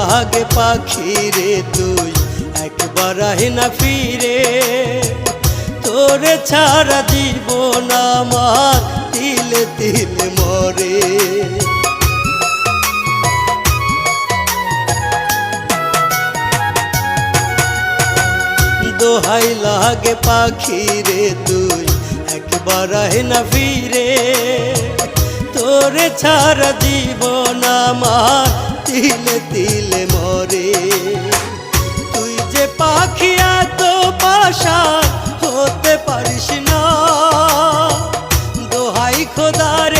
লাগে পাখি রে তুই একবার আহে না ফিরে, তোরে ছাড়া জীবন আমার তিলে তিলে মরে। দোহাই লাগে পাখি রে তুই একবার আহে না ফিরে, তোরে ছাড়া জীবন আমার তিলে তিলে মরে। তুই যে পাখি এত পাশা হতে পারিস না, দোহাই খোদার